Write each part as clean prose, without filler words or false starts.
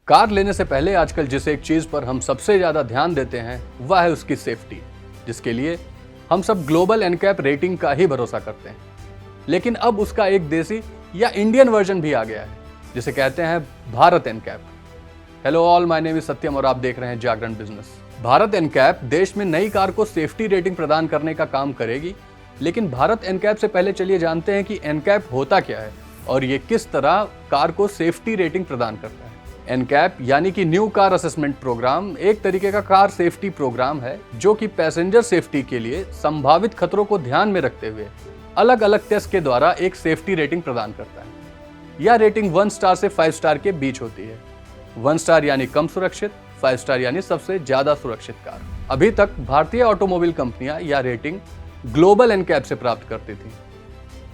Car लेने से पहले आजकल जिस एक चीज पर हम सबसे ज्यादा ध्यान देते हैं वह है उसकी सेफ्टी, जिसके लिए हम सब ग्लोबल एनकैप रेटिंग का ही भरोसा करते हैं। लेकिन अब उसका एक देसी या इंडियन वर्जन भी आ गया है, जिसे कहते हैं Bharat NCAP. Hello all, my name is Satyam और आप देख रहे हैं जागरण बिजनेस। भारत एनकैप देश में नई कार को सेफ्टी रेटिंग प्रदान करने का काम करेगी। लेकिन भारत एनकैप से पहले चलिए जानते हैं कि एनकैप होता क्या है और ये किस तरह कार को सेफ्टी रेटिंग प्रदान करता है। एनकैप यानी कि न्यू कार असेसमेंट प्रोग्राम एक तरीके का कार सेफ्टी प्रोग्राम है जो कि पैसेंजर सेफ्टी के लिए संभावित खतरों को ध्यान में रखते हुए अलग अलग टेस्ट के द्वारा एक सेफ्टी रेटिंग प्रदान करता है। यह रेटिंग 1 स्टार से 5 स्टार के बीच होती है। 1 स्टार यानी कम सुरक्षित, 5 स्टार यानी सबसे ज्यादा सुरक्षित कार। अभी तक भारतीय ऑटोमोबाइल कंपनियां यह रेटिंग ग्लोबल एनकैप से प्राप्त करती थी।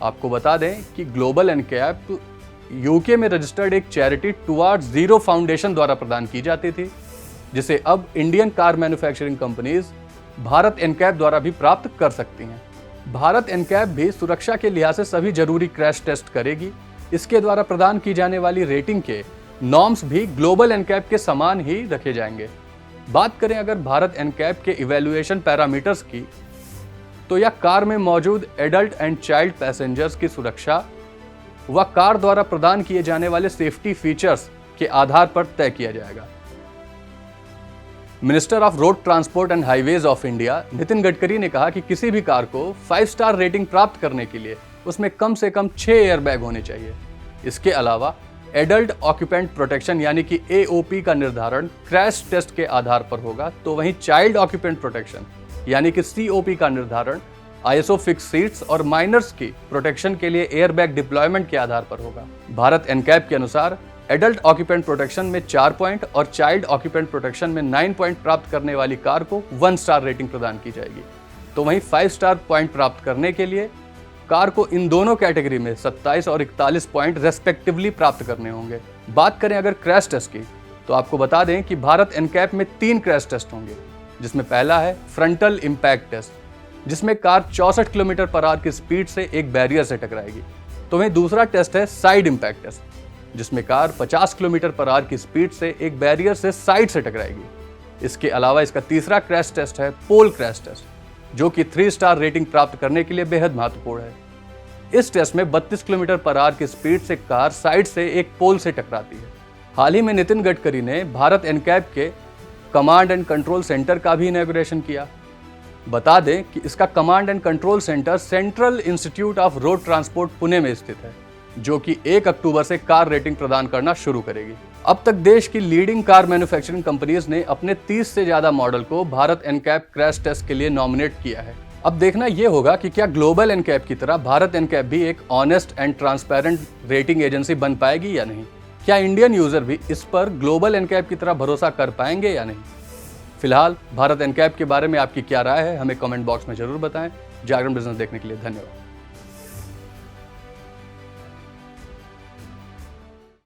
आपको बता दें कि ग्लोबल एनकैप यूके में रजिस्टर्ड एक चैरिटी टुवर्ड्स जीरो फाउंडेशन द्वारा प्रदान की जाती थी, जिसे अब Indian car manufacturing companies Bharat NCAP द्वारा भी प्राप्त कर सकती हैं। भारत एनकैप भी सुरक्षा के लिहाज से सभी जरूरी क्रैश टेस्ट करेगी। इसके द्वारा प्रदान की जाने वाली रेटिंग के नॉर्म्स भी ग्लोबल एनकैप के समान ही रखे जाएंगे। बात करें अगर भारत एनकैप के इवैल्यूएशन पैरामीटर्स की, तो यह कार में मौजूद एडल्ट एंड चाइल्ड पैसेंजर्स की सुरक्षा व कार द्वारा प्रदान किए जाने वाले सेफ्टी फीचर्स के आधार पर तय किया जाएगा। Minister of road transport and highways of India Nitin Gadkari ने कहा कि किसी भी कार को 5 स्टार रेटिंग प्राप्त करने के लिए उसमें कम से कम 6 एयरबैग होने चाहिए। इसके अलावा एडल्ट ऑक्यूपेंट प्रोटेक्शन यानी कि AOP का निर्धारण क्रैश टेस्ट के आधार पर होगा, तो वहीं चाइल्ड ऑक्यूपेंट प्रोटेक्शन यानी कि COP का निर्धारण ISO फिक्स सीट्स और माइनर्स की प्रोटेक्शन के लिए एयरबैग डिप्लॉयमेंट के आधार पर होगा। भारत एनकैप के अनुसार एडल्ट ऑक्यूपेंट प्रोटेक्शन में 4 पॉइंट और चाइल्ड ऑक्यूपेंट प्रोटेक्शन में 9 पॉइंट प्राप्त करने वाली कार को 1 स्टार रेटिंग प्रदान की जाएगी, तो वहीं 5 स्टार पॉइंट प्राप्त करने के लिए कार को इन दोनों कैटेगरी में 27 और 41 पॉइंट रेस्पेक्टिवली प्राप्त करने होंगे। बात करें अगर क्रैश टेस्ट की, तो आपको बता दें कि भारत एनकैप में 3 क्रैश टेस्ट होंगे, जिसमें पहला है फ्रंटल इम्पैक्ट टेस्ट, जिसमें कार 64 किलोमीटर पर आवर की स्पीड से एक बैरियर से टकराएगी। तो वहीं दूसरा टेस्ट है साइड इम्पैक्ट टेस्ट, जिसमें कार 50 किलोमीटर पर आवर की स्पीड से एक बैरियर से साइड से टकराएगी। इसके अलावा इसका तीसरा क्रैश टेस्ट है पोल क्रैश टेस्ट, जो कि 3 स्टार रेटिंग प्राप्त करने के लिए बेहद महत्वपूर्ण है। इस टेस्ट में 32 किलोमीटर पर आवर की स्पीड से कार साइड से एक पोल से टकराती है। हाल ही में नितिन गडकरी ने भारत एनकैप के कमांड एंड कंट्रोल सेंटर का भी इनॉग्रेशन किया। बता दें कि इसका command and control centre central institute of road transport Pune में स्थित है, जो कि 1 अक्टूबर से कार रेटिंग प्रदान करना शुरू करेगी। अब तक देश की लीडिंग कार मैन्युफैक्चरिंग कंपनीज ने अपने 30 से ज्यादा मॉडल को भारत एनकैप क्रैश टेस्ट के लिए नॉमिनेट किया है। अब देखना यह होगा कि क्या ग्लोबल एनकैप की तरह भारत एनकैप भी एक honest and transparent rating agency बन पाएगी या नहीं। क्या इंडियन यूजर भी इस पर ग्लोबल एनकैप की तरह भरोसा कर पाएंगे या नहीं। फिलहाल भारत एनकैप के बारे में आपकी क्या राय है, हमें कमेंट बॉक्स में जरूर बताएं। जागरण बिजनेस देखने के लिए धन्यवाद।